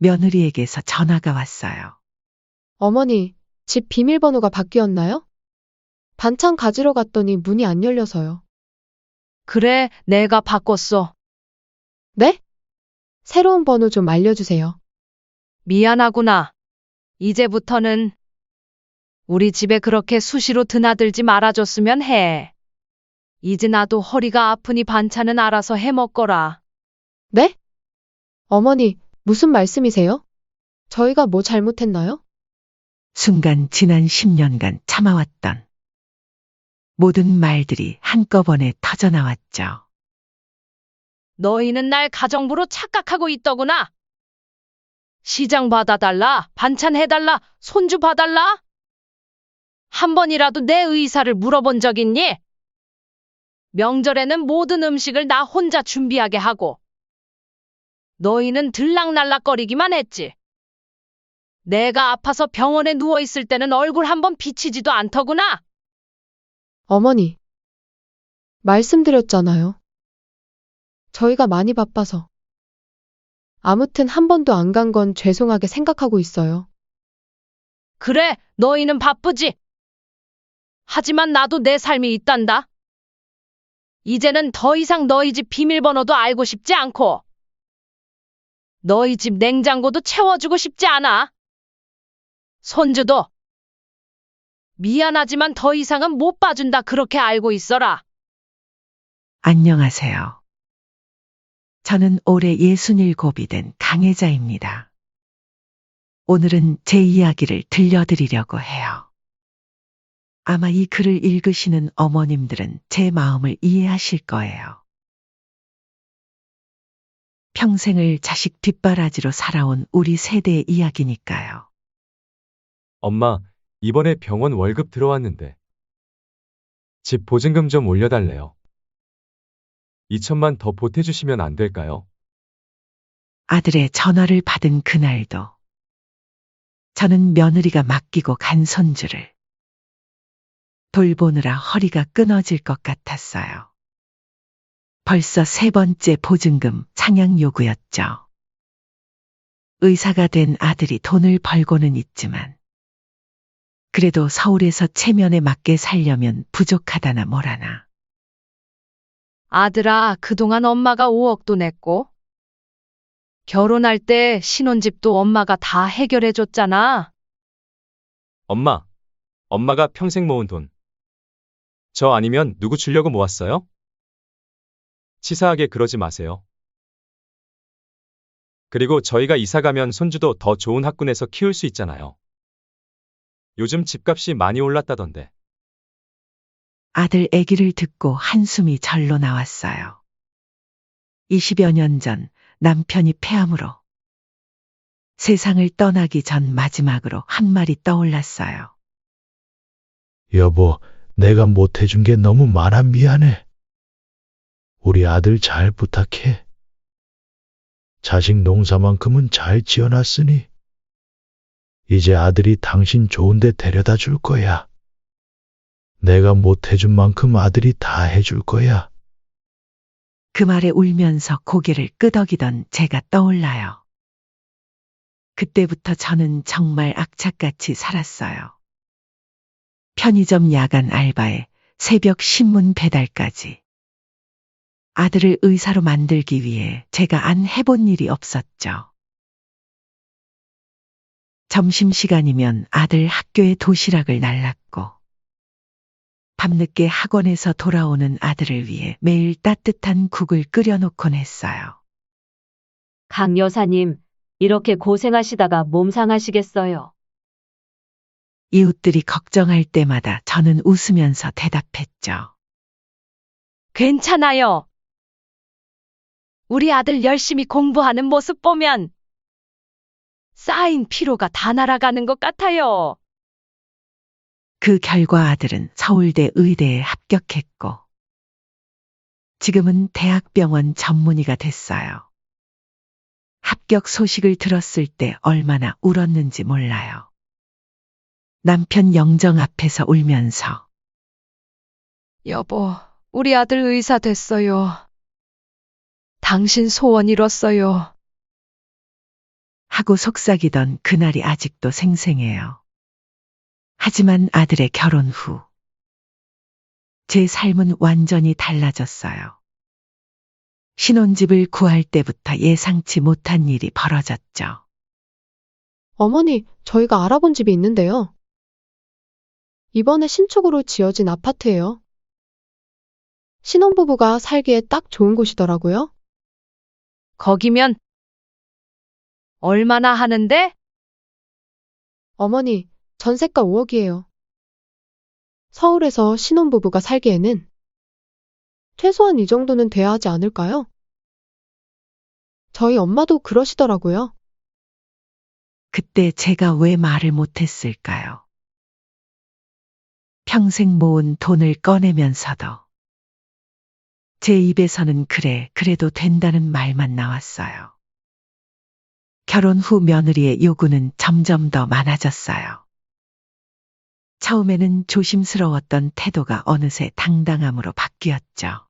며느리에게서 전화가 왔어요. 어머니, 집 비밀번호가 바뀌었나요? 반찬 가지러 갔더니 문이 안 열려서요. 그래, 내가 바꿨어. 네? 새로운 번호 좀 알려주세요. 미안하구나. 이제부터는 우리 집에 그렇게 수시로 드나들지 말아줬으면 해. 이제 나도 허리가 아프니 반찬은 알아서 해 먹거라. 네? 어머니, 무슨 말씀이세요? 저희가 뭐 잘못했나요? 순간 지난 10년간 참아왔던 모든 말들이 한꺼번에 터져나왔죠. 너희는 날 가정부로 착각하고 있더구나. 시장 봐달라, 반찬 해달라, 손주 봐달라. 한 번이라도 내 의사를 물어본 적 있니? 명절에는 모든 음식을 나 혼자 준비하게 하고 너희는 들락날락거리기만 했지. 내가 아파서 병원에 누워있을 때는 얼굴 한번 비치지도 않더구나. 어머니, 말씀드렸잖아요. 저희가 많이 바빠서. 아무튼 한 번도 안 간 건 죄송하게 생각하고 있어요. 그래, 너희는 바쁘지. 하지만 나도 내 삶이 있단다. 이제는 더 이상 너희 집 비밀번호도 알고 싶지 않고 너희 집 냉장고도 채워주고 싶지 않아. 손주도 미안하지만 더 이상은 못 봐준다 그렇게 알고 있어라. 안녕하세요. 저는 올해 67이 된 강혜자입니다. 오늘은 제 이야기를 들려드리려고 해요. 아마 이 글을 읽으시는 어머님들은 제 마음을 이해하실 거예요. 평생을 자식 뒷바라지로 살아온 우리 세대의 이야기니까요. 엄마, 이번에 병원 월급 들어왔는데 집 보증금 좀 올려달래요. 2천만 더 보태주시면 안 될까요? 아들의 전화를 받은 그날도 저는 며느리가 맡기고 간 손주를 돌보느라 허리가 끊어질 것 같았어요. 벌써 3번째 보증금 상향 요구였죠. 의사가 된 아들이 돈을 벌고는 있지만 그래도 서울에서 체면에 맞게 살려면 부족하다나 뭐라나. 아들아, 그동안 엄마가 5억도 냈고 결혼할 때 신혼집도 엄마가 다 해결해줬잖아. 엄마, 엄마가 평생 모은 돈. 저 아니면 누구 주려고 모았어요? 치사하게 그러지 마세요. 그리고 저희가 이사 가면 손주도 더 좋은 학군에서 키울 수 있잖아요. 요즘 집값이 많이 올랐다던데. 아들 얘기를 듣고 한숨이 절로 나왔어요. 20여 년 전 남편이 폐암으로 세상을 떠나기 전 마지막으로 한 말이 떠올랐어요. 여보, 내가 못해준 게 너무 많아 미안해. 우리 아들 잘 부탁해. 자식 농사만큼은 잘 지어놨으니 이제 아들이 당신 좋은 데 데려다 줄 거야. 내가 못해준 만큼 아들이 다 해줄 거야. 그 말에 울면서 고개를 끄덕이던 제가 떠올라요. 그때부터 저는 정말 악착같이 살았어요. 편의점 야간 알바에 새벽 신문 배달까지. 아들을 의사로 만들기 위해 제가 안 해본 일이 없었죠. 점심시간이면 아들 학교에 도시락을 날랐고 밤늦게 학원에서 돌아오는 아들을 위해 매일 따뜻한 국을 끓여놓곤 했어요. 강 여사님, 이렇게 고생하시다가 몸 상하시겠어요. 이웃들이 걱정할 때마다 저는 웃으면서 대답했죠. 괜찮아요. 우리 아들 열심히 공부하는 모습 보면 쌓인 피로가 다 날아가는 것 같아요. 그 결과 아들은 서울대 의대에 합격했고 지금은 대학병원 전문의가 됐어요. 합격 소식을 들었을 때 얼마나 울었는지 몰라요. 남편 영정 앞에서 울면서 여보, 우리 아들 의사 됐어요. 당신 소원 이뤘어요. 하고 속삭이던 그날이 아직도 생생해요. 하지만 아들의 결혼 후 제 삶은 완전히 달라졌어요. 신혼집을 구할 때부터 예상치 못한 일이 벌어졌죠. 어머니, 저희가 알아본 집이 있는데요. 이번에 신축으로 지어진 아파트예요. 신혼부부가 살기에 딱 좋은 곳이더라고요. 거기면 얼마나 하는데? 어머니, 전세가 5억이에요. 서울에서 신혼부부가 살기에는 최소한 이 정도는 돼야 하지 않을까요? 저희 엄마도 그러시더라고요. 그때 제가 왜 말을 못했을까요? 평생 모은 돈을 꺼내면서도 제 입에서는 그래, 그래도 된다는 말만 나왔어요. 결혼 후 며느리의 요구는 점점 더 많아졌어요. 처음에는 조심스러웠던 태도가 어느새 당당함으로 바뀌었죠.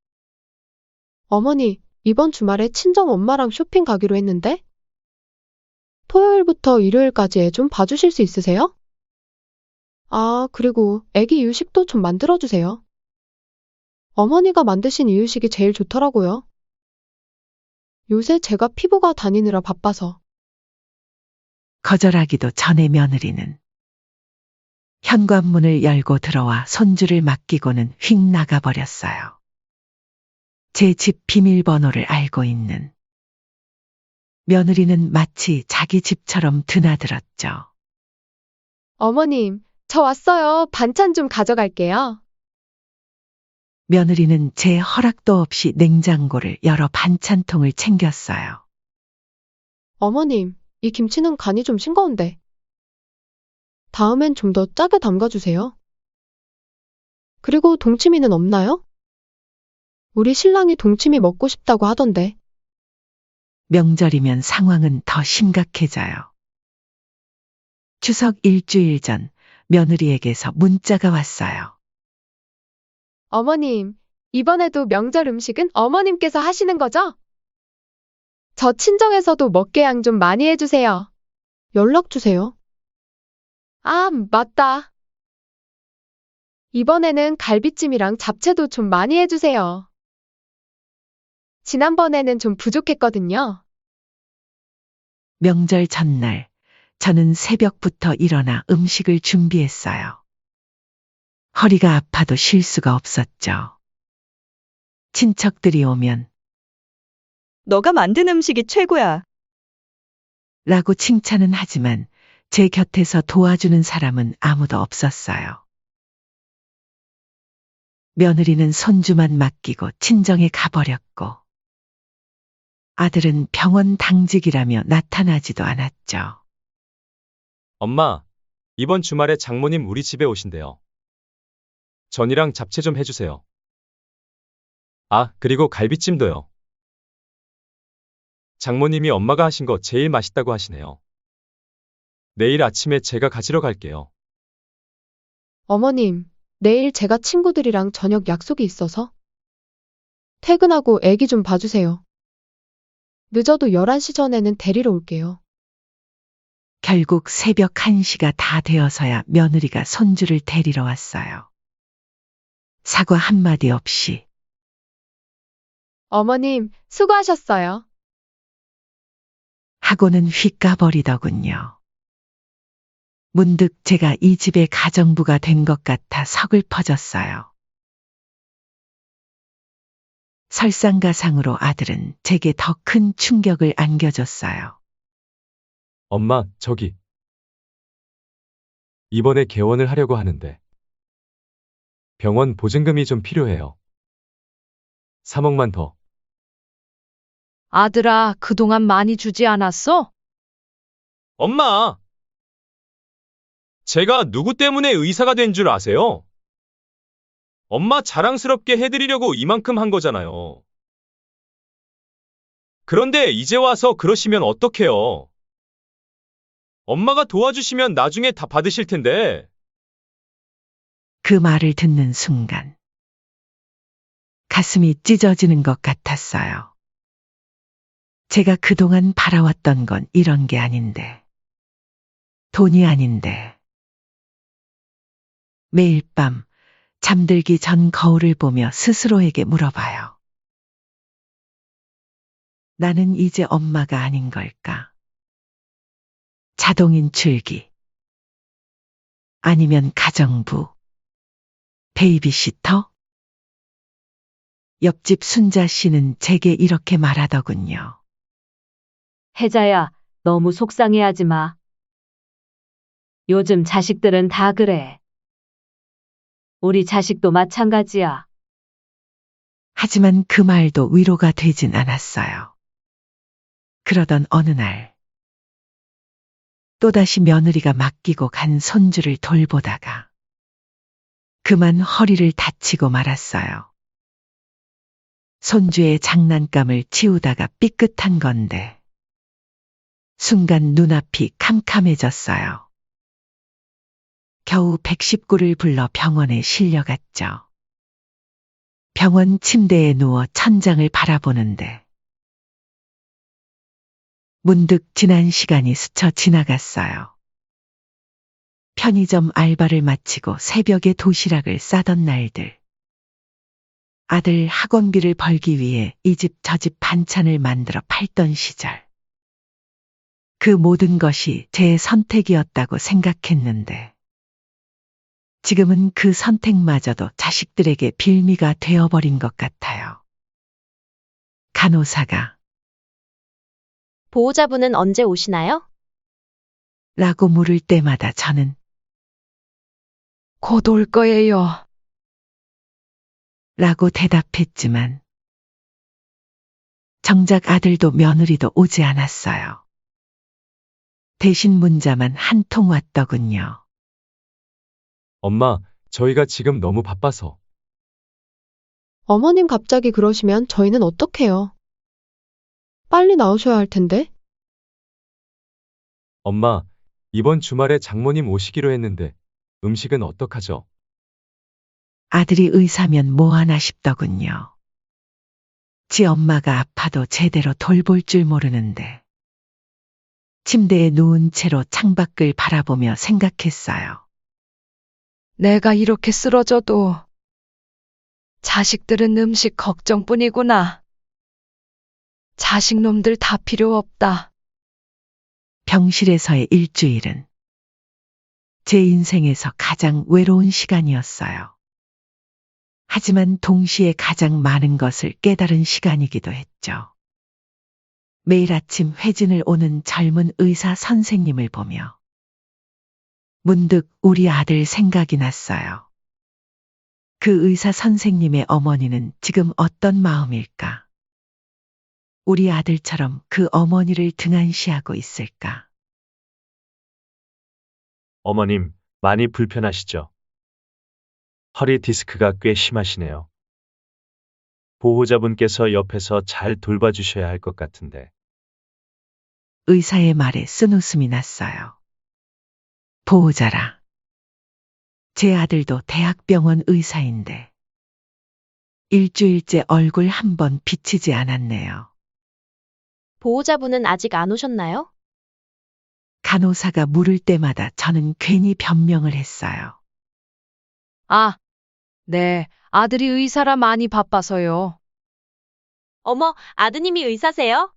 어머니, 이번 주말에 친정 엄마랑 쇼핑 가기로 했는데? 토요일부터 일요일까지 애 좀 봐주실 수 있으세요? 아, 그리고 애기 이유식도 좀 만들어주세요. 어머니가 만드신 이유식이 제일 좋더라고요. 요새 제가 피부가 다니느라 바빠서. 거절하기도 전에 며느리는 현관문을 열고 들어와 손주를 맡기고는 휙 나가버렸어요. 제 집 비밀번호를 알고 있는 며느리는 마치 자기 집처럼 드나들었죠. 어머님, 저 왔어요. 반찬 좀 가져갈게요. 며느리는 제 허락도 없이 냉장고를 열어 반찬통을 챙겼어요. 어머님, 이 김치는 간이 좀 싱거운데. 다음엔 좀 더 짜게 담가주세요. 그리고 동치미는 없나요? 우리 신랑이 동치미 먹고 싶다고 하던데. 명절이면 상황은 더 심각해져요. 추석 일주일 전 며느리에게서 문자가 왔어요. 어머님, 이번에도 명절 음식은 어머님께서 하시는 거죠? 저 친정에서도 먹게양 좀 많이 해주세요. 연락 주세요. 아, 맞다. 이번에는 갈비찜이랑 잡채도 좀 많이 해주세요. 지난번에는 좀 부족했거든요. 명절 전날 저는 새벽부터 일어나 음식을 준비했어요. 허리가 아파도 쉴 수가 없었죠. 친척들이 오면 너가 만든 음식이 최고야. 라고 칭찬은 하지만 제 곁에서 도와주는 사람은 아무도 없었어요. 며느리는 손주만 맡기고 친정에 가버렸고 아들은 병원 당직이라며 나타나지도 않았죠. 엄마, 이번 주말에 장모님 우리 집에 오신대요. 전이랑 잡채 좀 해주세요. 아, 그리고 갈비찜도요. 장모님이 엄마가 하신 거 제일 맛있다고 하시네요. 내일 아침에 제가 가지러 갈게요. 어머님, 내일 제가 친구들이랑 저녁 약속이 있어서 퇴근하고 애기 좀 봐주세요. 늦어도 11시 전에는 데리러 올게요. 결국 새벽 1시가 다 되어서야 며느리가 손주를 데리러 왔어요. 사과 한마디 없이 어머님, 수고하셨어요. 하고는 휙 가버리더군요. 문득 제가 이 집의 가정부가 된 것 같아 서글퍼졌어요. 설상가상으로 아들은 제게 더 큰 충격을 안겨줬어요. 엄마, 저기. 이번에 개원을 하려고 하는데 병원 보증금이 좀 필요해요. 3억만 더. 아들아, 그동안 많이 주지 않았어? 엄마! 제가 누구 때문에 의사가 된 줄 아세요? 엄마 자랑스럽게 해드리려고 이만큼 한 거잖아요. 그런데 이제 와서 그러시면 어떡해요? 엄마가 도와주시면 나중에 다 받으실 텐데. 그 말을 듣는 순간 가슴이 찢어지는 것 같았어요. 제가 그동안 바라왔던 건 이런 게 아닌데. 돈이 아닌데. 매일 밤 잠들기 전 거울을 보며 스스로에게 물어봐요. 나는 이제 엄마가 아닌 걸까? 자동인출기. 아니면 가정부. 베이비시터? 옆집 순자 씨는 제게 이렇게 말하더군요. 혜자야, 너무 속상해하지 마. 요즘 자식들은 다 그래. 우리 자식도 마찬가지야. 하지만 그 말도 위로가 되진 않았어요. 그러던 어느 날, 또다시 며느리가 맡기고 간 손주를 돌보다가 그만 허리를 다치고 말았어요. 손주의 장난감을 치우다가 삐끗한 건데, 순간 눈앞이 캄캄해졌어요. 겨우 119를 불러 병원에 실려갔죠. 병원 침대에 누워 천장을 바라보는데, 문득 지난 시간이 스쳐 지나갔어요. 편의점 알바를 마치고 새벽에 도시락을 싸던 날들. 아들 학원비를 벌기 위해 이 집 저 집 반찬을 만들어 팔던 시절. 그 모든 것이 제 선택이었다고 생각했는데, 지금은 그 선택마저도 자식들에게 빌미가 되어버린 것 같아요. 간호사가 보호자분은 언제 오시나요? 라고 물을 때마다 저는 곧 올 거예요. 라고 대답했지만, 정작 아들도 며느리도 오지 않았어요. 대신 문자만 한 통 왔더군요. 엄마, 저희가 지금 너무 바빠서. 어머님 갑자기 그러시면 저희는 어떡해요? 빨리 나오셔야 할 텐데. 엄마, 이번 주말에 장모님 오시기로 했는데 음식은 어떡하죠? 아들이 의사면 뭐하나 싶더군요. 지 엄마가 아파도 제대로 돌볼 줄 모르는데. 침대에 누운 채로 창밖을 바라보며 생각했어요. 내가 이렇게 쓰러져도 자식들은 음식 걱정뿐이구나. 자식놈들 다 필요 없다. 병실에서의 일주일은 제 인생에서 가장 외로운 시간이었어요. 하지만 동시에 가장 많은 것을 깨달은 시간이기도 했죠. 매일 아침 회진을 오는 젊은 의사 선생님을 보며 문득 우리 아들 생각이 났어요. 그 의사 선생님의 어머니는 지금 어떤 마음일까? 우리 아들처럼 그 어머니를 등한시하고 있을까? 어머님, 많이 불편하시죠? 허리 디스크가 꽤 심하시네요. 보호자분께서 옆에서 잘 돌봐주셔야 할 것 같은데. 의사의 말에 쓴웃음이 났어요. 보호자라. 제 아들도 대학병원 의사인데 일주일째 얼굴 한 번 비치지 않았네요. 보호자분은 아직 안 오셨나요? 간호사가 물을 때마다 저는 괜히 변명을 했어요. 아, 네. 아들이 의사라 많이 바빠서요. 어머, 아드님이 의사세요?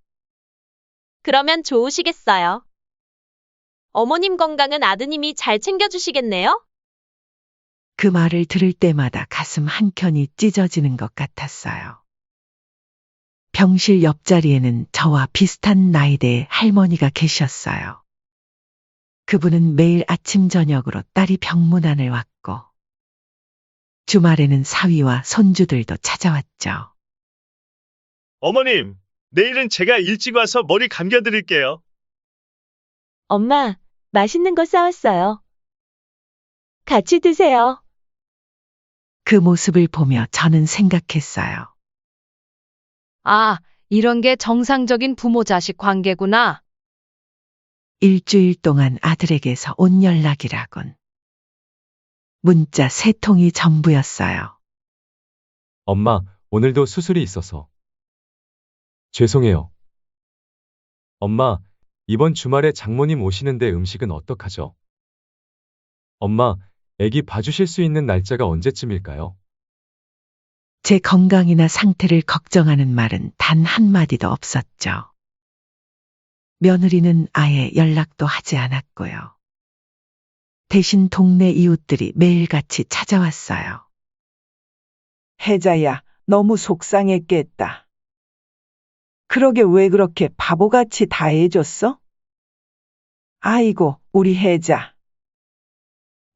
그러면 좋으시겠어요. 어머님 건강은 아드님이 잘 챙겨주시겠네요? 그 말을 들을 때마다 가슴 한켠이 찢어지는 것 같았어요. 병실 옆자리에는 저와 비슷한 나이대의 할머니가 계셨어요. 그분은 매일 아침 저녁으로 딸이 병문안을 왔고 주말에는 사위와 손주들도 찾아왔죠. 어머님, 내일은 제가 일찍 와서 머리 감겨드릴게요. 엄마, 맛있는 거 싸왔어요. 같이 드세요. 그 모습을 보며 저는 생각했어요. 아, 이런 게 정상적인 부모-자식 관계구나. 일주일 동안 아들에게서 온 연락이라곤. 문자 3통이 전부였어요. 엄마, 오늘도 수술이 있어서. 죄송해요. 엄마, 이번 주말에 장모님 오시는데 음식은 어떡하죠? 엄마, 애기 봐주실 수 있는 날짜가 언제쯤일까요? 제 건강이나 상태를 걱정하는 말은 단 한마디도 없었죠. 며느리는 아예 연락도 하지 않았고요. 대신 동네 이웃들이 매일같이 찾아왔어요. 혜자야, 너무 속상했겠다. 그러게 왜 그렇게 바보같이 다 해줬어? 아이고, 우리 혜자.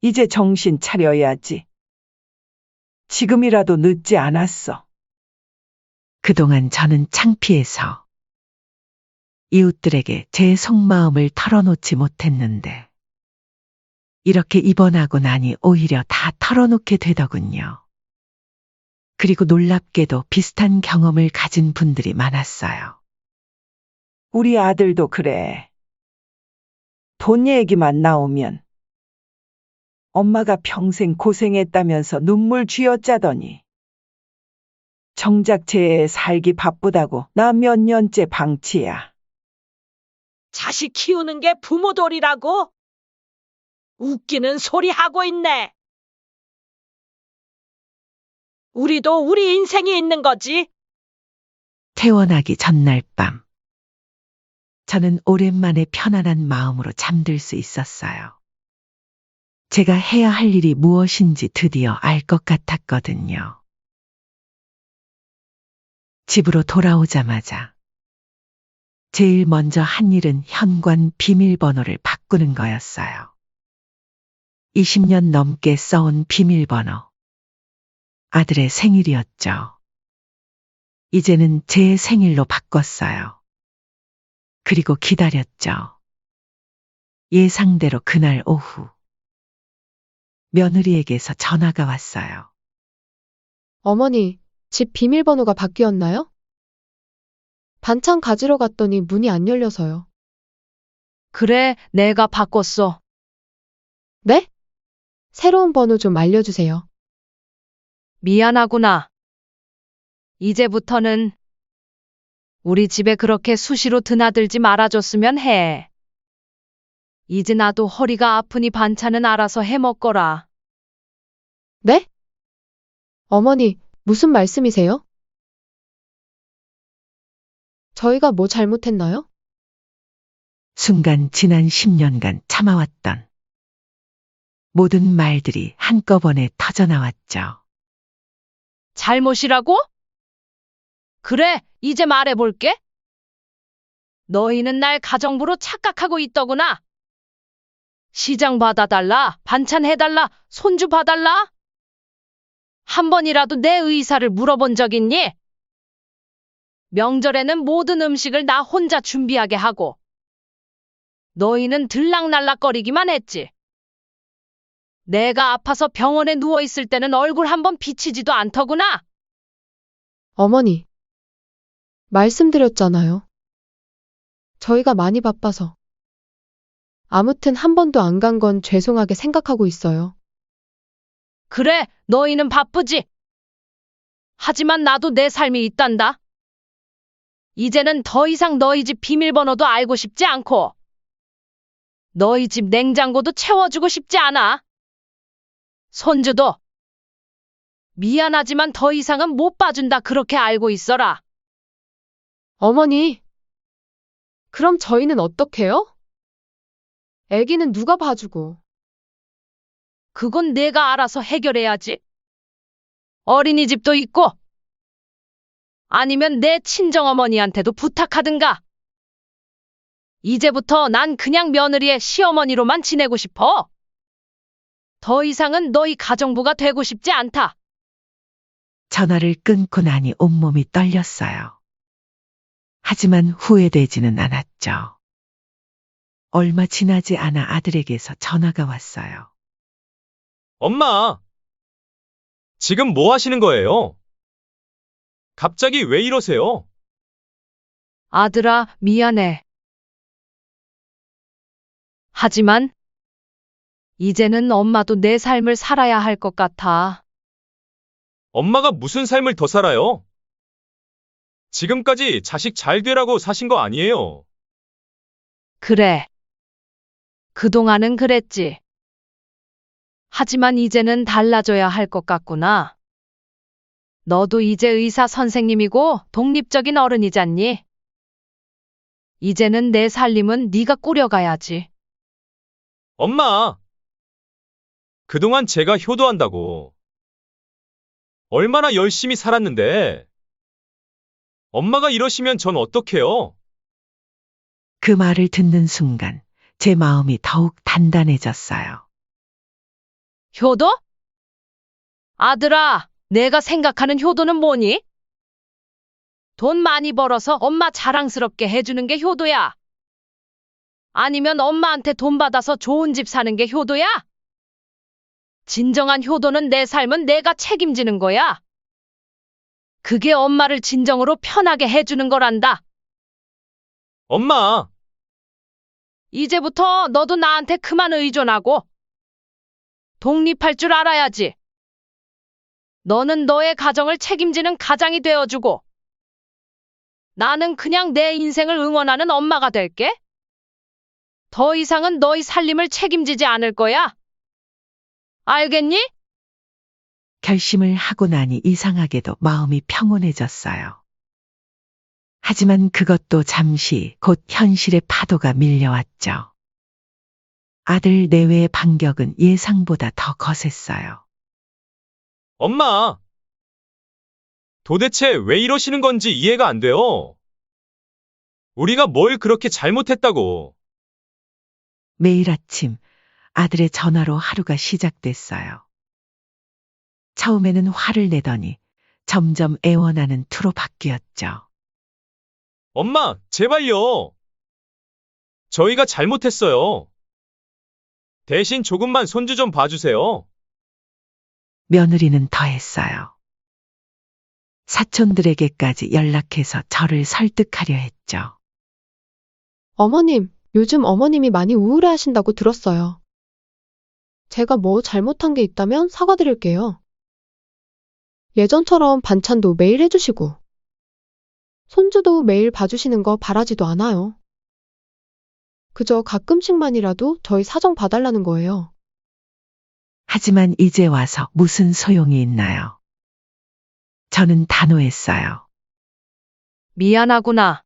이제 정신 차려야지. 지금이라도 늦지 않았어. 그동안 저는 창피해서 이웃들에게 제 속마음을 털어놓지 못했는데 이렇게 입원하고 나니 오히려 다 털어놓게 되더군요. 그리고 놀랍게도 비슷한 경험을 가진 분들이 많았어요. 우리 아들도 그래. 돈 얘기만 나오면 엄마가 평생 고생했다면서 눈물 쥐어짜더니 정작 쟤 살기 바쁘다고 나 몇 년째 방치야. 자식 키우는 게 부모돌이라고? 웃기는 소리 하고 있네. 우리도 우리 인생이 있는 거지. 퇴원하기 전날 밤 저는 오랜만에 편안한 마음으로 잠들 수 있었어요. 제가 해야 할 일이 무엇인지 드디어 알 것 같았거든요. 집으로 돌아오자마자 제일 먼저 한 일은 현관 비밀번호를 바꾸는 거였어요. 20년 넘게 써온 비밀번호. 아들의 생일이었죠. 이제는 제 생일로 바꿨어요. 그리고 기다렸죠. 예상대로 그날 오후 며느리에게서 전화가 왔어요. 어머니, 집 비밀번호가 바뀌었나요? 반찬 가지러 갔더니 문이 안 열려서요. 그래, 내가 바꿨어. 네? 새로운 번호 좀 알려주세요. 미안하구나. 이제부터는 우리 집에 그렇게 수시로 드나들지 말아줬으면 해. 이제 나도 허리가 아프니 반찬은 알아서 해 먹거라. 네? 어머니, 무슨 말씀이세요? 저희가 뭐 잘못했나요? 순간 지난 10년간 참아왔던 모든 말들이 한꺼번에 터져나왔죠. 잘못이라고? 그래, 이제 말해볼게. 너희는 날 가정부로 착각하고 있더구나. 시장 봐달라, 반찬 해달라, 손주 봐달라. 한 번이라도 내 의사를 물어본 적 있니? 명절에는 모든 음식을 나 혼자 준비하게 하고 너희는 들락날락거리기만 했지. 내가 아파서 병원에 누워있을 때는 얼굴 한번 비치지도 않더구나. 어머니, 말씀드렸잖아요. 저희가 많이 바빠서. 아무튼 한 번도 안 간 건 죄송하게 생각하고 있어요. 그래, 너희는 바쁘지. 하지만 나도 내 삶이 있단다. 이제는 더 이상 너희 집 비밀번호도 알고 싶지 않고 너희 집 냉장고도 채워주고 싶지 않아. 손주도 미안하지만 더 이상은 못 봐준다 그렇게 알고 있어라. 어머니, 그럼 저희는 어떡해요? 애기는 누가 봐주고. 그건 내가 알아서 해결해야지. 어린이집도 있고 아니면 내 친정어머니한테도 부탁하든가. 이제부터 난 그냥 며느리의 시어머니로만 지내고 싶어. 더 이상은 너희 가정부가 되고 싶지 않다. 전화를 끊고 나니 온몸이 떨렸어요. 하지만 후회되지는 않았죠. 얼마 지나지 않아 아들에게서 전화가 왔어요. 엄마! 지금 뭐 하시는 거예요? 갑자기 왜 이러세요? 아들아, 미안해. 하지만 이제는 엄마도 내 삶을 살아야 할 것 같아. 엄마가 무슨 삶을 더 살아요? 지금까지 자식 잘 되라고 사신 거 아니에요. 그래. 그동안은 그랬지. 하지만 이제는 달라져야 할 것 같구나. 너도 이제 의사 선생님이고 독립적인 어른이잖니? 이제는 내 살림은 네가 꾸려가야지. 엄마! 그동안 제가 효도한다고 얼마나 열심히 살았는데 엄마가 이러시면 전 어떡해요? 그 말을 듣는 순간 제 마음이 더욱 단단해졌어요. 효도? 아들아, 내가 생각하는 효도는 뭐니? 돈 많이 벌어서 엄마 자랑스럽게 해주는 게 효도야? 아니면 엄마한테 돈 받아서 좋은 집 사는 게 효도야? 진정한 효도는 내 삶은 내가 책임지는 거야. 그게 엄마를 진정으로 편하게 해주는 거란다. 엄마! 이제부터 너도 나한테 그만 의존하고 독립할 줄 알아야지. 너는 너의 가정을 책임지는 가장이 되어주고 나는 그냥 내 인생을 응원하는 엄마가 될게. 더 이상은 너희 살림을 책임지지 않을 거야. 알겠니? 결심을 하고 나니 이상하게도 마음이 평온해졌어요. 하지만 그것도 잠시 곧 현실의 파도가 밀려왔죠. 아들 내외의 반격은 예상보다 더 거셌어요. 엄마! 도대체 왜 이러시는 건지 이해가 안 돼요. 우리가 뭘 그렇게 잘못했다고. 매일 아침 아들의 전화로 하루가 시작됐어요. 처음에는 화를 내더니 점점 애원하는 투로 바뀌었죠. 엄마, 제발요. 저희가 잘못했어요. 대신 조금만 손주 좀 봐주세요. 며느리는 더했어요. 사촌들에게까지 연락해서 저를 설득하려 했죠. 어머님, 요즘 어머님이 많이 우울해 하신다고 들었어요. 제가 뭐 잘못한 게 있다면 사과드릴게요. 예전처럼 반찬도 매일 해주시고, 손주도 매일 봐주시는 거 바라지도 않아요. 그저 가끔씩만이라도 저희 사정 봐달라는 거예요. 하지만 이제 와서 무슨 소용이 있나요? 저는 단호했어요. 미안하구나.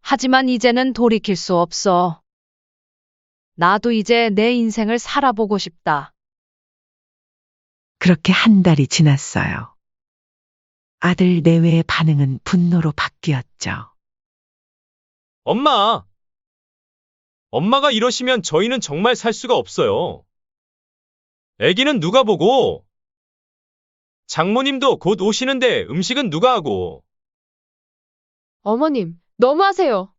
하지만 이제는 돌이킬 수 없어. 나도 이제 내 인생을 살아보고 싶다. 그렇게 한 달이 지났어요. 아들 내외의 반응은 분노로 바뀌었죠. 엄마! 엄마가 이러시면 저희는 정말 살 수가 없어요. 애기는 누가 보고? 장모님도 곧 오시는데 음식은 누가 하고? 어머님, 너무하세요.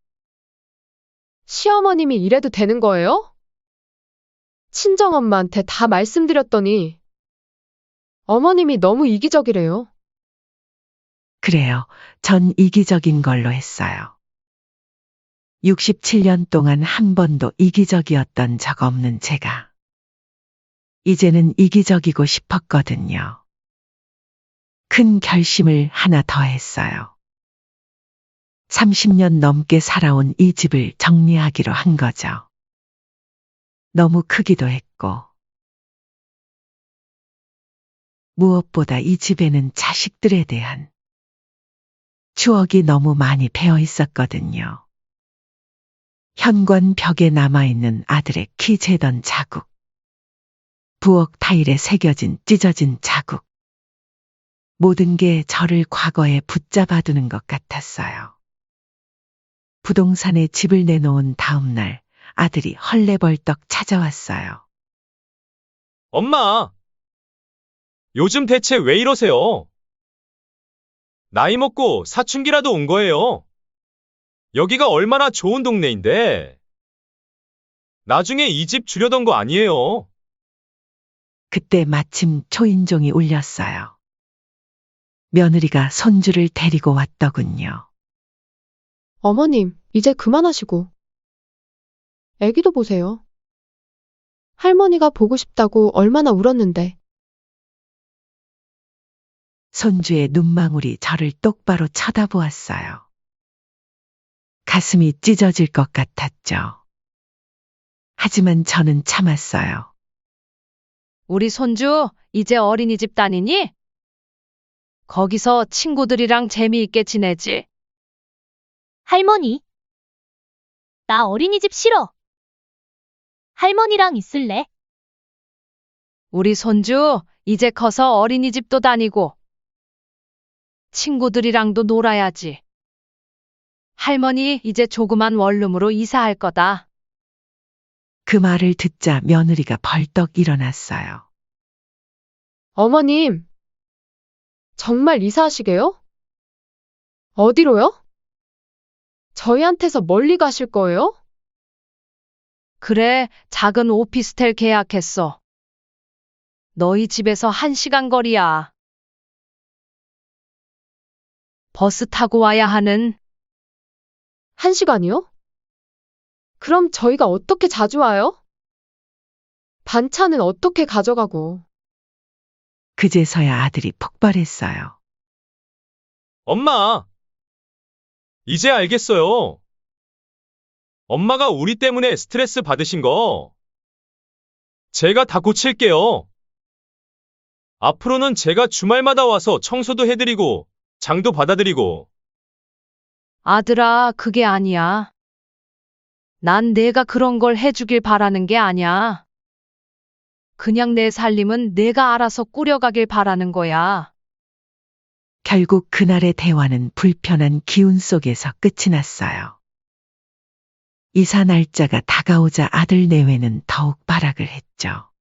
시어머님이 이래도 되는 거예요? 친정엄마한테 다 말씀드렸더니 어머님이 너무 이기적이래요. 그래요. 전 이기적인 걸로 했어요. 67년 동안 한 번도 이기적이었던 적 없는 제가. 이제는 이기적이고 싶었거든요. 큰 결심을 하나 더 했어요. 30년 넘게 살아온 이 집을 정리하기로 한 거죠. 너무 크기도 했고, 무엇보다 이 집에는 자식들에 대한 추억이 너무 많이 배어 있었거든요. 현관 벽에 남아있는 아들의 키 재던 자국, 부엌 타일에 새겨진 찢어진 자국, 모든 게 저를 과거에 붙잡아두는 것 같았어요. 부동산에 집을 내놓은 다음 날 아들이 헐레벌떡 찾아왔어요. 엄마! 요즘 대체 왜 이러세요? 나이 먹고 사춘기라도 온 거예요. 여기가 얼마나 좋은 동네인데. 나중에 이 집 주려던 거 아니에요. 그때 마침 초인종이 울렸어요. 며느리가 손주를 데리고 왔더군요. 어머님, 이제 그만하시고. 애기도 보세요. 할머니가 보고 싶다고 얼마나 울었는데. 손주의 눈망울이 저를 똑바로 쳐다보았어요. 가슴이 찢어질 것 같았죠. 하지만 저는 참았어요. 우리 손주 이제 어린이집 다니니? 거기서 친구들이랑 재미있게 지내지. 할머니, 나 어린이집 싫어. 할머니랑 있을래? 우리 손주 이제 커서 어린이집도 다니고 친구들이랑도 놀아야지. 할머니 이제 조그만 원룸으로 이사할 거다. 그 말을 듣자 며느리가 벌떡 일어났어요. 어머님, 정말 이사하시게요? 어디로요? 저희한테서 멀리 가실 거예요? 그래, 작은 오피스텔 계약했어. 너희 집에서 1시간 거리야. 버스 타고 와야 하는. 1시간이요? 그럼 저희가 어떻게 자주 와요? 반찬은 어떻게 가져가고? 그제서야 아들이 폭발했어요. 엄마! 이제 알겠어요. 엄마가 우리 때문에 스트레스 받으신 거. 제가 다 고칠게요. 앞으로는 제가 주말마다 와서 청소도 해드리고, 장도 받아드리고. 아들아, 그게 아니야. 난 내가 그런 걸 해주길 바라는 게 아니야. 그냥 내 살림은 내가 알아서 꾸려가길 바라는 거야. 결국 그날의 대화는 불편한 기운 속에서 끝이 났어요. 이사 날짜가 다가오자 아들 내외는 더욱 발악을 했죠.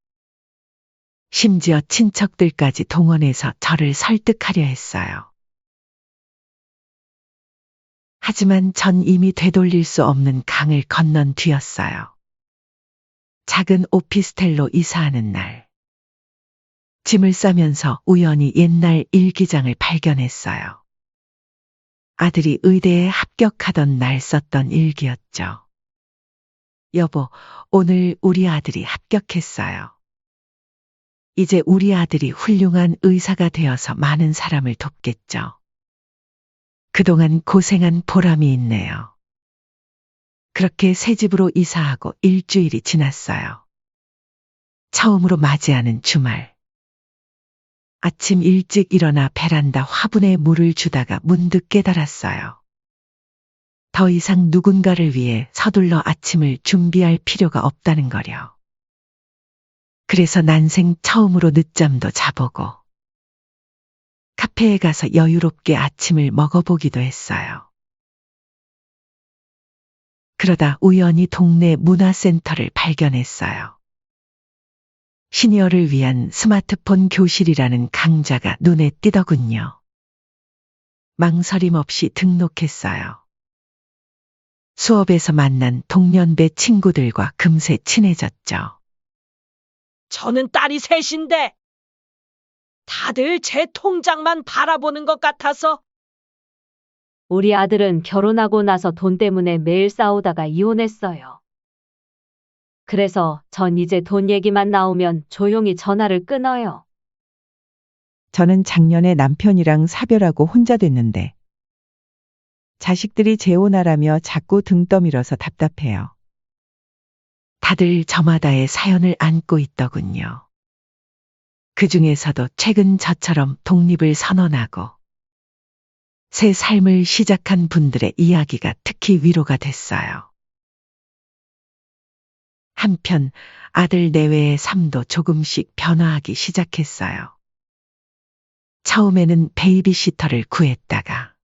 심지어 친척들까지 동원해서 저를 설득하려 했어요. 하지만 전 이미 되돌릴 수 없는 강을 건넌 뒤였어요. 작은 오피스텔로 이사하는 날. 짐을 싸면서 우연히 옛날 일기장을 발견했어요. 아들이 의대에 합격하던 날 썼던 일기였죠. 여보, 오늘 우리 아들이 합격했어요. 이제 우리 아들이 훌륭한 의사가 되어서 많은 사람을 돕겠죠. 그동안 고생한 보람이 있네요. 그렇게 새 집으로 이사하고 일주일이 지났어요. 처음으로 맞이하는 주말. 아침 일찍 일어나 베란다 화분에 물을 주다가 문득 깨달았어요. 더 이상 누군가를 위해 서둘러 아침을 준비할 필요가 없다는 거려. 그래서 난생 처음으로 늦잠도 자보고 카페에 가서 여유롭게 아침을 먹어보기도 했어요. 그러다 우연히 동네 문화센터를 발견했어요. 시니어를 위한 스마트폰 교실이라는 강좌가 눈에 띄더군요. 망설임 없이 등록했어요. 수업에서 만난 동년배 친구들과 금세 친해졌죠. 저는 딸이 셋인데 다들 제 통장만 바라보는 것 같아서. 우리 아들은 결혼하고 나서 돈 때문에 매일 싸우다가 이혼했어요. 그래서 전 이제 돈 얘기만 나오면 조용히 전화를 끊어요. 저는 작년에 남편이랑 사별하고 혼자 됐는데 자식들이 재혼하라며 자꾸 등 떠밀어서 답답해요. 다들 저마다의 사연을 안고 있더군요. 그 중에서도 최근 저처럼 독립을 선언하고 새 삶을 시작한 분들의 이야기가 특히 위로가 됐어요. 한편 아들 내외의 삶도 조금씩 변화하기 시작했어요. 처음에는 베이비시터를 구했다가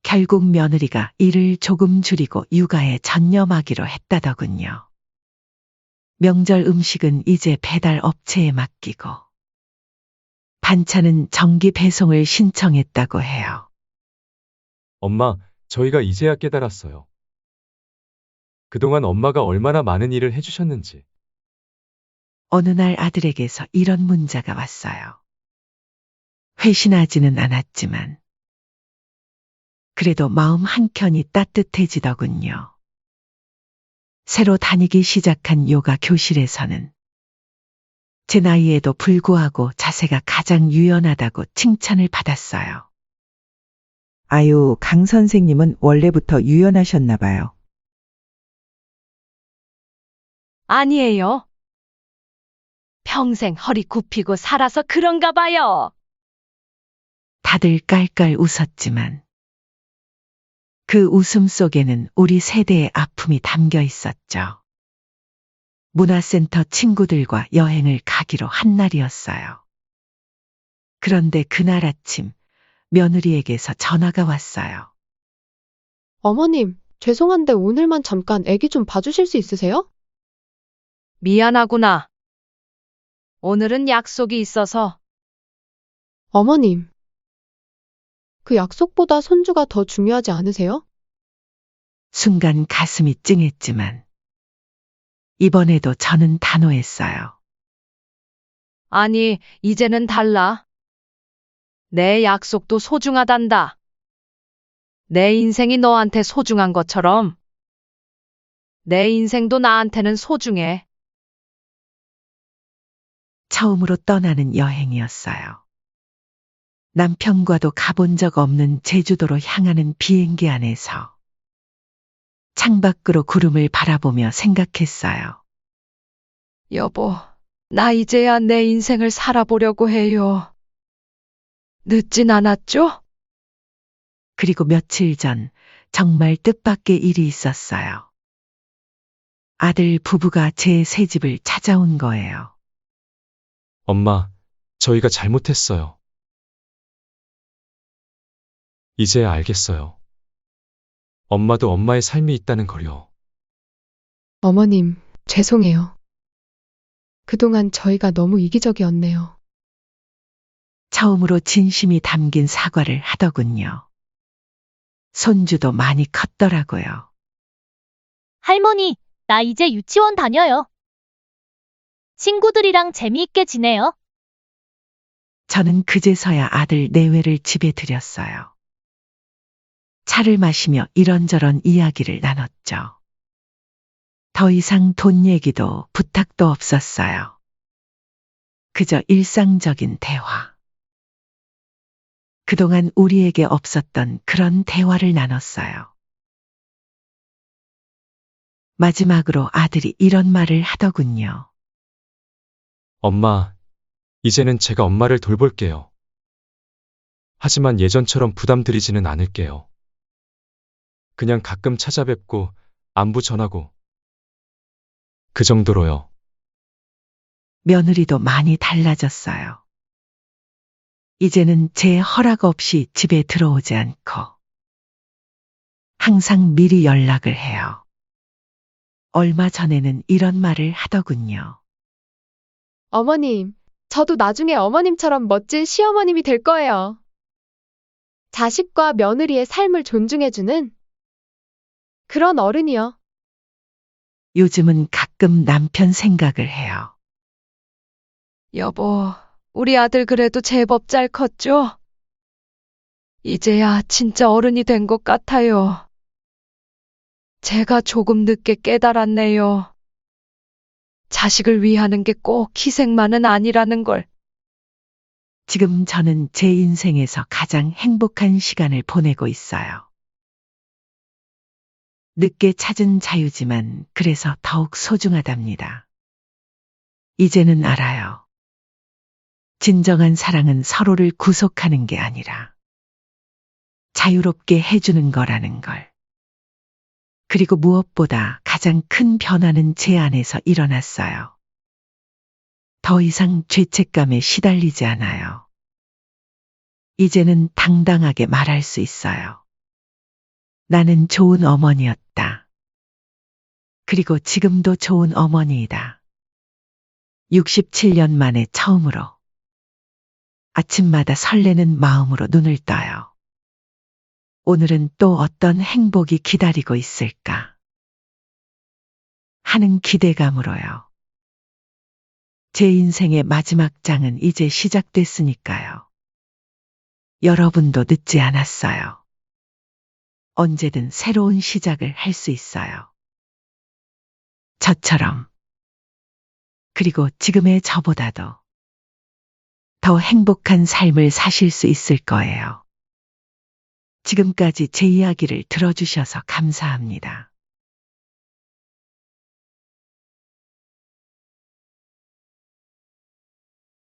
결국 며느리가 일을 조금 줄이고 육아에 전념하기로 했다더군요. 명절 음식은 이제 배달 업체에 맡기고 반찬은 정기 배송을 신청했다고 해요. 엄마, 저희가 이제야 깨달았어요. 그동안 엄마가 얼마나 많은 일을 해주셨는지. 어느 날 아들에게서 이런 문자가 왔어요. 회신하지는 않았지만 그래도 마음 한켠이 따뜻해지더군요. 새로 다니기 시작한 요가 교실에서는 제 나이에도 불구하고 자세가 가장 유연하다고 칭찬을 받았어요. 아유, 강 선생님은 원래부터 유연하셨나 봐요. 아니에요. 평생 허리 굽히고 살아서 그런가 봐요. 다들 깔깔 웃었지만 그 웃음 속에는 우리 세대의 아픔이 담겨 있었죠. 문화센터 친구들과 여행을 가기로 한 날이었어요. 그런데 그날 아침 며느리에게서 전화가 왔어요. 어머님, 죄송한데 오늘만 잠깐 애기 좀 봐주실 수 있으세요? 미안하구나. 오늘은 약속이 있어서. 어머님, 그 약속보다 손주가 더 중요하지 않으세요? 순간 가슴이 찡했지만 이번에도 저는 단호했어요. 아니, 이제는 달라. 내 약속도 소중하단다. 내 인생이 너한테 소중한 것처럼 내 인생도 나한테는 소중해. 처음으로 떠나는 여행이었어요. 남편과도 가본 적 없는 제주도로 향하는 비행기 안에서 창밖으로 구름을 바라보며 생각했어요. 여보, 나 이제야 내 인생을 살아보려고 해요. 늦진 않았죠? 그리고 며칠 전 정말 뜻밖의 일이 있었어요. 아들 부부가 제 새집을 찾아온 거예요. 엄마, 저희가 잘못했어요. 이제야 알겠어요. 엄마도 엄마의 삶이 있다는 걸요. 어머님, 죄송해요. 그동안 저희가 너무 이기적이었네요. 처음으로 진심이 담긴 사과를 하더군요. 손주도 많이 컸더라고요. 할머니, 나 이제 유치원 다녀요. 친구들이랑 재미있게 지내요. 저는 그제서야 아들 내외를 집에 들였어요. 차를 마시며 이런저런 이야기를 나눴죠. 더 이상 돈 얘기도 부탁도 없었어요. 그저 일상적인 대화. 그동안 우리에게 없었던 그런 대화를 나눴어요. 마지막으로 아들이 이런 말을 하더군요. 엄마, 이제는 제가 엄마를 돌볼게요. 하지만 예전처럼 부담 드리지는 않을게요. 그냥 가끔 찾아뵙고 안부 전하고 그 정도로요. 며느리도 많이 달라졌어요. 이제는 제 허락 없이 집에 들어오지 않고 항상 미리 연락을 해요. 얼마 전에는 이런 말을 하더군요. 어머님, 저도 나중에 어머님처럼 멋진 시어머님이 될 거예요. 자식과 며느리의 삶을 존중해주는 그런 어른이요. 요즘은 가끔 남편 생각을 해요. 여보, 우리 아들 그래도 제법 잘 컸죠? 이제야 진짜 어른이 된 것 같아요. 제가 조금 늦게 깨달았네요. 자식을 위하는 게 꼭 희생만은 아니라는 걸. 지금 저는 제 인생에서 가장 행복한 시간을 보내고 있어요. 늦게 찾은 자유지만 그래서 더욱 소중하답니다. 이제는 알아요. 진정한 사랑은 서로를 구속하는 게 아니라 자유롭게 해주는 거라는 걸. 그리고 무엇보다 가장 큰 변화는 제 안에서 일어났어요. 더 이상 죄책감에 시달리지 않아요. 이제는 당당하게 말할 수 있어요. 나는 좋은 어머니였다. 그리고 지금도 좋은 어머니이다. 67년 만에 처음으로 아침마다 설레는 마음으로 눈을 떠요. 오늘은 또 어떤 행복이 기다리고 있을까 하는 기대감으로요. 제 인생의 마지막 장은 이제 시작됐으니까요. 여러분도 늦지 않았어요. 언제든 새로운 시작을 할 수 있어요. 저처럼. 그리고 지금의 저보다도 더 행복한 삶을 사실 수 있을 거예요. 지금까지 제 이야기를 들어주셔서 감사합니다.